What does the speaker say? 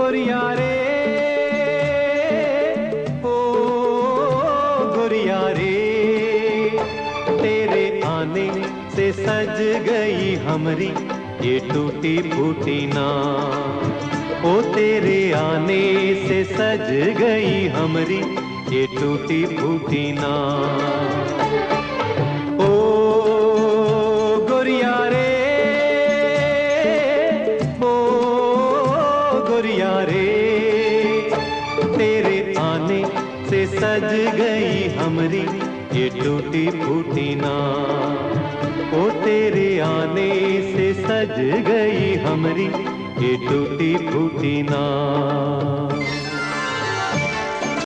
गोरिया रे, ओ गोरिया रे, तेरे आने से सज गई हमरी ये टूटी फूटी नाव। ओ तेरे आने से सज गई हमरी ये टूटी फूटी नाव। ओ गोरिया रे, ओ गोरिया रे, तेरे आने से सज गई हमरी ये टूटी फूटी नाव। ओ तेरे आने से सज गई हमरी ये टूटी फूटी नाव।